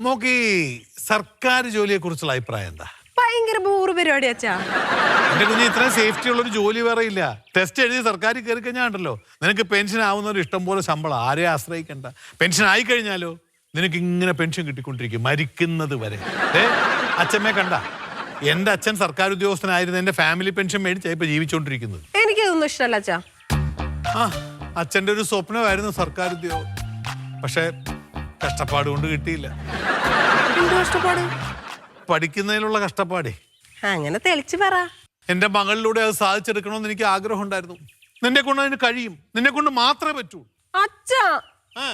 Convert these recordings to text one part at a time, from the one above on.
നോക്കി സർക്കാർ ജോലിയെ കുറിച്ചുള്ള അഭിപ്രായം എന്താ? ഭയങ്കര ബോറ് പരിപാടി അച്ഛാ. എന്റെ കുഞ്ഞ് ഇത്രയും സേഫ്റ്റി ഉള്ളൊരു ജോലി വേറെ ഇല്ല. ടെസ്റ്റ് എഴുതി സർക്കാർ കയറി കഴിഞ്ഞാൽ ഉണ്ടല്ലോ, നിനക്ക് പെൻഷൻ ആവുന്നവർ ഇഷ്ടം പോലെ ശമ്പളം, ആരെയും ആശ്രയിക്കണ്ട. പെൻഷൻ ആയി കഴിഞ്ഞാലോ നിനക്ക് ഇങ്ങനെ പെൻഷൻ കിട്ടിക്കൊണ്ടിരിക്കും മരിക്കുന്നത് വരെ. അച്ഛമ്മയെ കണ്ട, എന്റെ അച്ഛൻ സർക്കാർ ഉദ്യോഗസ്ഥനായിരുന്നു, എന്റെ ഫാമിലി പെൻഷൻ മേടിച്ചാ ഇപ്പൊ ജീവിച്ചോണ്ടിരിക്കുന്നത്. എനിക്കതൊന്നും ഇഷ്ടമല്ല അച്ഛാ. ആ, അച്ഛന്റെ ഒരു സ്വപ്നമായിരുന്നു സർക്കാർ ഉദ്യോഗം. പക്ഷെ കഷ്ടപ്പാട് കൊണ്ട് കിട്ടിയില്ല. കഷ്ടപ്പാട്? പഠിക്കുന്നതിലുള്ള കഷ്ടപ്പാടേ. അങ്ങനെ തെളിച്ചു പറ. എന്റെ മകളിലൂടെ അത് സാധിച്ചെടുക്കണമെന്ന് എനിക്ക് ആഗ്രഹം ഉണ്ടായിരുന്നു. നിന്നെ കൊണ്ട് അതിന് കഴിയും, നിന്നെ കൊണ്ട് മാത്രമേ പറ്റൂ. അച്ഛാ,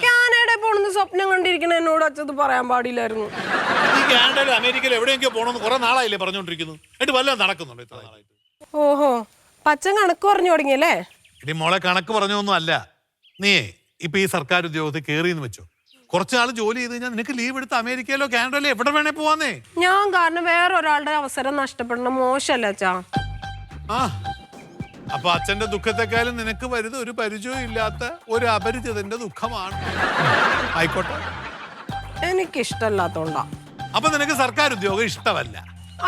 കാനഡയിൽ പോണെന്ന് സ്വപ്നം കണ്ടിരിക്കണ എന്നോട് അച്ഛത് പറയാൻ പാടില്ലായിരുന്നു. ഈ കാനഡയിൽ അമേരിക്കയിൽ എവിടെയൊക്കെ പോകണമെന്ന് കുറെ നാളായില്ലേ പറഞ്ഞോണ്ടിരിക്കുന്നു. എന്നിട്ട് വല്ലതും നടക്കുന്നുണ്ടോ ഇത്ര നാളായിട്ട്? ഓഹോ, പച്ചൻ കണക്ക് പറഞ്ഞു തുടങ്ങിയല്ലേ? ഇനി മോളെ കണക്ക് പറഞ്ഞൊന്നും അല്ല. നീ ഇപ്പൊ ഈ സർക്കാർ ഉദ്യോഗത്തിൽ കേറിയെന്ന് വെച്ചോ, കുറച്ചു നാൾ ജോലി ചെയ്ത് കഴിഞ്ഞാൽ നിനക്ക് ലീവ് എടുത്ത് അമേരിക്കയിലോ കാനഡയിലോ എവിടെ വേണേ പോവാന്നേ. ഞാൻ കാരണം വേറെ ഒരാളുടെ അവസരം നഷ്ടപ്പെടുന്ന മോശമല്ല അച്ഛാ. ആ, അപ്പൊ അച്ഛന്റെ ദുഃഖത്തെക്കാളും നിനക്ക് വരുന്ന ഒരു പരിചയവും ഇല്ലാത്ത ഒരു അപരിചിതന്റെ ദുഃഖമാണ്. ആയിക്കോട്ടെ, എനിക്കിഷ്ടല്ലാത്തോണ്ടാ. അപ്പൊ നിനക്ക് സർക്കാർ ഉദ്യോഗം ഇഷ്ടമല്ല.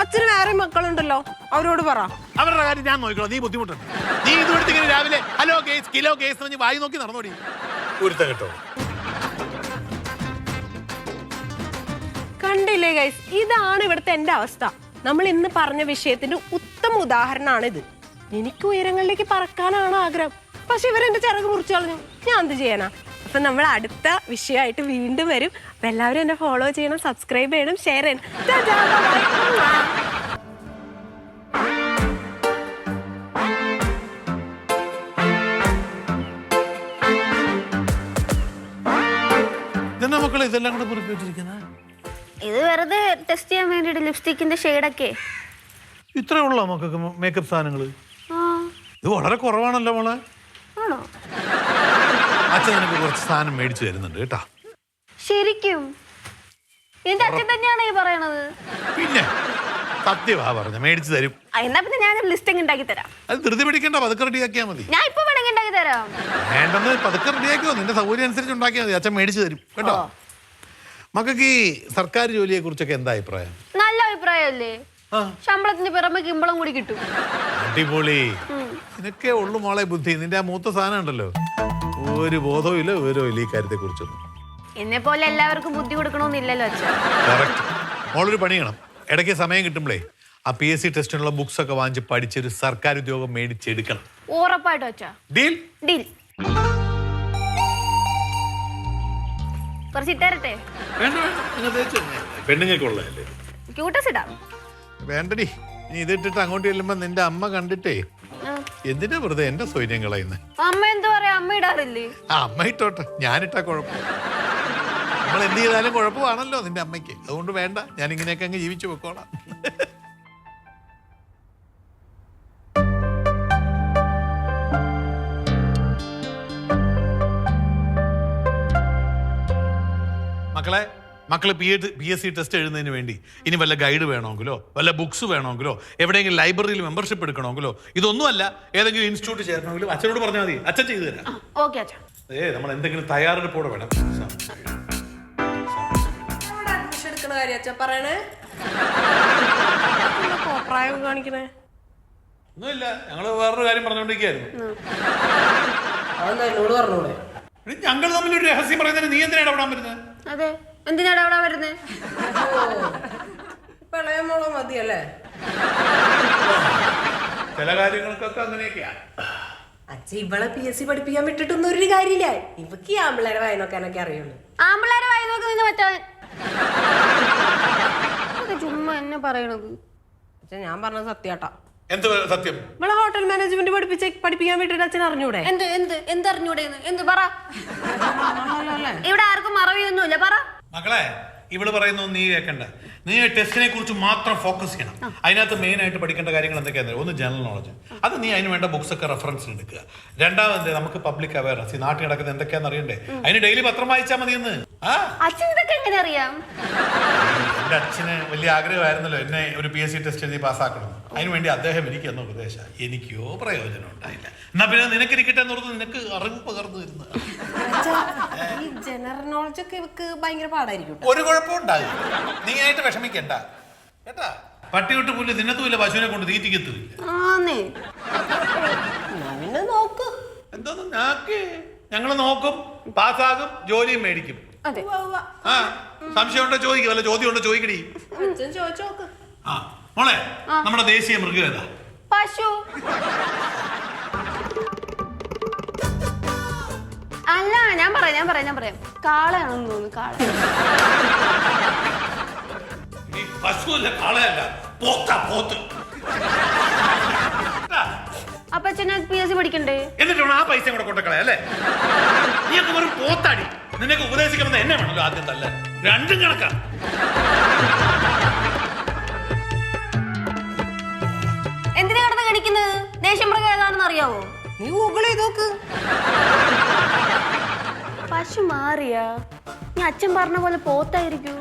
അച്ഛന് വേറെ മക്കളുണ്ടല്ലോ, അവരോട് പറ. അവരുടെ കാര്യം ഞാൻ നോക്കിക്കോ, നീ ബുദ്ധിമുട്ടുണ്ട്. നീ ഇതുകൊടുത്ത് ഇങ്ങനെ രാവിലെ ഹലോ കേസ് കിലോ കേസ് എന്ന് വായി നോക്കി നടന്നോടി. ഒരുത്ത കേട്ടോ. കണ്ടില്ലേ ഗൈസ്, ഇതാണ് ഇവിടുത്തെ എന്റെ അവസ്ഥ. നമ്മൾ ഇന്ന് പറഞ്ഞ വിഷയത്തിന്റെ ഉത്തമ ഉദാഹരണമാണിത്. എനിക്ക് ഉയരങ്ങളിലേക്ക് പറക്കാനാണ് ആഗ്രഹം, പക്ഷെ ഇവരെന്റെ ചിറക് മുറിച്ചു കളഞ്ഞു. ഞാൻ എന്ത് ചെയ്യാനാ? അപ്പൊ നമ്മൾ അടുത്ത വിഷയമായിട്ട് വീണ്ടും വരും. അപ്പൊ എല്ലാവരും എന്നെ ഫോളോ ചെയ്യണം, സബ്സ്ക്രൈബ് ചെയ്യണം, ഷെയർ ചെയ്യണം. ഇതെന്നാ മക്കളെ ഇതെല്ലാം കൂടെ പൊറിപ്പിച്ചിരിക്കുന്നത്? ഇത് വെറുതെ ടെസ്റ്റ് ചെയ്യാൻ വേണ്ടിട്ട് ലിപ്സ്റ്റിക്കിന്റെ ഷെയ്ഡൊക്കെ. ഇത്രേ ഉള്ളോ മക്കൾക്ക് മേക്കപ്പ് സാധനങ്ങള്? ഇത് വളരെ കുറവാണല്ലോ മോളെ. ആണോ? അച്ഛൻ നിനക്ക് കുറച്ച് സാധനം മേടിച്ചു തരുന്നുണ്ട് കേട്ടാ. ശരിക്കും? എന്റെ അച്ഛൻ തന്നെയാണ് ഈ പറയണത്? പിന്നെ സത്യവാ പറഞ്ഞ, മേടിച്ചു തരും. എന്നാ പിന്നെ ഞാൻ ലിസ്റ്റ് ഉണ്ടാക്കി തരാം. അത് ധൃതി പിടിക്കണ്ട, പതുക്കെ റെഡിയാക്കിയാൽ മതി. ഞാൻ ഇപ്പൊ വേണമെങ്കിൽ ഉണ്ടാക്കി തരാം. വേണ്ടെന്ന് പതുക്കെ റെഡിയാക്കിയോ, നിന്റെ സൗകര്യം അനുസരിച്ച് ഉണ്ടാക്കിയാൽ മതി. അച്ഛൻ മേടിച്ചു തരും കേട്ടോ. മക്കൾക്ക് ഈ സർക്കാർ ജോലിയെ കുറിച്ചൊക്കെ എന്താ അഭിപ്രായം? നല്ല അഭിപ്രായമല്ലേ? ശമ്പളത്തിന് പിറമെ കിമ്പളം കൂടി കിട്ടും. അടിപൊളി. നിനക്കേ ഉള്ളു മോളെ ബുദ്ധി. നിന്റെ ആ മൂത്ത സാധനം ഉണ്ടല്ലോ, ഒരു ബോധവും ഇല്ല, വിവരവും ഇല്ല ഈ കാര്യത്തെ കുറിച്ചൊന്നും. എന്നെ പോലെ എല്ലാവർക്കും ബുദ്ധി കൊടുക്കണമെന്നില്ലല്ലോ അച്ഛാ. കറക്റ്റ്. മോളൊരു പണി ചെയ്യണം, ഇടയ്ക്ക് സമയം കിട്ടുമ്പോഴേ ആ PSC ടെസ്റ്റിനുള്ള ബുക്സ് ഒക്കെ വാങ്ങിച്ച് പഠിച്ചൊരു സർക്കാർ ഉദ്യോഗം മേടിച്ചെടുക്കണം. ഉറപ്പായിട്ടും അച്ഛാ. ഡീൽ? ഡീൽ. കുറച്ച് ഇട്ടരട്ടെ? പെണ്ണുങ്ങൾക്കുള്ളതല്ലേ. ക്യൂട്ടസ് ഇടാം. വേണ്ടടി, നീ ഇതിട്ടിട്ട് അങ്ങോട്ട് ചെല്ലുമ്പോ നിന്റെ അമ്മ കണ്ടിട്ടേ എന്തിനാ വെറുതെ എന്റെ സൗകര്യം കളയുന്നത്? അമ്മ എന്താ പറയാ, അമ്മ ഇടാറില്ലേ? ആ, അമ്മ ഇട്ടോട്ടെ, ഞാനിട്ടാ കുഴപ്പം. നമ്മൾ എന്ത് ചെയ്താലും കുഴപ്പമാണല്ലോ നിന്റെ അമ്മയ്ക്ക്. അതുകൊണ്ട് വേണ്ട, ഞാൻ ഇങ്ങനെയൊക്കെ അങ്ങ് ജീവിച്ചു വെക്കോളാം. മക്കള് PSC ടെസ്റ്റ് എഴുതുന്നതിന് വേണ്ടി ഇനി വല്ല ഗൈഡ് വേണമെങ്കിലോ വല്ല ബുക്സ് വേണമെങ്കിലോ എവിടെയെങ്കിലും ലൈബ്രറിയിൽ മെമ്പർഷിപ്പ് എടുക്കണമെങ്കിലോ ഇതൊന്നുമല്ല ഏതെങ്കിലും ഇൻസ്റ്റിറ്റ്യൂട്ട് ചേരണമെങ്കിലും അച്ഛനോട് പറഞ്ഞാൽ മതി, അച്ഛൻ ചെയ്തു തരാം. നമ്മൾ എന്തെങ്കിലും തയ്യാറെടുപ്പോടെ വേണം. ഒന്നുമില്ല, ഞങ്ങള് വേറൊരു കാര്യം പറഞ്ഞോണ്ടിരിക്കുകയായിരുന്നു. ഞങ്ങൾ തമ്മിലൊരു രഹസ്യം പറയുന്നതിന് നീ എന്തിനാണ് അവിടെ വരുന്നത്? അതെ, എന്തിനാണ് അവിടെ വരുന്നത്? മതിയല്ലേ? ചില കാര്യങ്ങൾക്കൊക്കെ അങ്ങനെയൊക്കെയാ. അച്ഛ ഇവളെ PSC പഠിപ്പിക്കാൻ വിട്ടിട്ടൊന്നും ഒരു കാര്യമില്ല. ഇവക്ക് ഈ ആമ്പിള്ളേരെ വായി നോക്കാനൊക്കെ അറിയുള്ളൂ. ആമ്പിള്ളേരെ വായി നോക്കി നിന്ന് മറ്റവൻ ചുമ്മാ എന്നെ പറയണത്. ഞാൻ പറഞ്ഞത് സത്യാട്ടാ. എന്ത് സത്യം? ഇവളെ ഹോട്ടൽ മാനേജ്മെന്റ് പഠിപ്പിക്കാൻ വിട്ടിട്ട് അച്ഛൻ അറിഞ്ഞൂടെ? എന്ത് അറിഞ്ഞൂടെ? എന്ത് പറ. ഇവിടെ ആർക്കും മറവിയൊന്നുമില്ല, പറ. മക്കളെ, ഇവള് പറയുന്നു നീ കേൾക്കണ്ട. നീ ടെസ്റ്റിനെ കുറിച്ച് മാത്രം ഫോക്കസ് ചെയ്യണം. അതിനകത്ത് മെയിൻ ആയിട്ട് പഠിക്കേണ്ട കാര്യങ്ങൾ എന്തൊക്കെയാണ്? ഒന്ന് ജനറൽ നോളജ്, അത് നീ അതിന് വേണ്ട ബുക്സ് ഒക്കെ റെഫറൻസ് എടുക്കുക. രണ്ടാമത് നമുക്ക് പബ്ലിക് അവയർനെസ്, ഈ നാട്ടിൽ നടക്കുന്നത് എന്തൊക്കെയാണെന്ന് അറിയണ്ടേ, അതിന് ഡെയിലി പത്രം വായിച്ചാൽ മതിയെന്ന്. അച്ഛൻ ഇതൊക്കെ എങ്ങനെ അറിയാം? എൻ്റെ അച്ഛന് വലിയ ആഗ്രഹമായിരുന്നല്ലോ എന്നെ ഒരു PSC ടെസ്റ്റ് എഴുതി പാസ്സാക്കണം. അതിനുവേണ്ടി അദ്ദേഹം എനിക്ക് എന്ന ഉപദേശം എനിക്കോ പ്രയോജനം ഉണ്ടായില്ല. എന്നാ പിന്നെ നിനക്ക് ഇരിക്കട്ടെ എന്ന് പറഞ്ഞ് നിനക്ക് അറിവ് പകർന്നു തരുന്ന ഈ ജനറൽ നോളജ് ഒക്കെ ഇവക്ക് ഭയങ്കര പാടായിരിക്കും. ഒരു കുഴപ്പം ഉണ്ടാകും. നീ ആയിട്ട് വിഷമിക്കണ്ട കേട്ടാ. പട്ടിവിട്ട് പുല്ല് തിന്നത്തുമില്ല, പശുവിനെ കൊണ്ട് തീറ്റിക്കത്തുമില്ല. നോക്ക് എന്തോന്ന് നാക്ക്. ഞങ്ങള് നോക്കും, പാസ്സാകും, ജോലിയും മേടിക്കും. ആ സംശയം ഉണ്ടോ ചോദിക്കും, വല്ല ചോദ്യം ഉണ്ടോ ചോദിക്കടി. ചോദിച്ചോക്ക്. ആ മോളെ, നമ്മുടെ ദേശീയ മൃഗം ഏതാ? പശു. അല്ല ഞാൻ പറയാം കാളയാണെന്ന് തോന്നുന്നു. കാള. നീ പശുവല്ല, കാളയല്ല, പോത്ത്. അപ്പൊ അച്ഛനെ PSC പഠിക്കണ്ടേ? എന്നിട്ട് വേണം ആ പൈസ കൂടെ കൊണ്ടക്കളയ അല്ലേ? നീയൊക്കെ വെറും പോത്താടി. നിനക്ക് ഉപദേശിക്കണമെന്ന് എന്നെ വേണല്ലോ ആദ്യം തല്ല. രണ്ടും കണക്കാ. എന്തിനാ കിടന്ന് കടിക്കുന്നത്? ദേശമൃഗം ഏതാണെന്ന് അറിയാവോ? നീ ഗൂഗിൾ ചെയ്ത് നോക്ക്. പശു മാറിയാ? നീ അച്ഛൻ പറഞ്ഞ പോലെ പോത്തായിരിക്കൂ.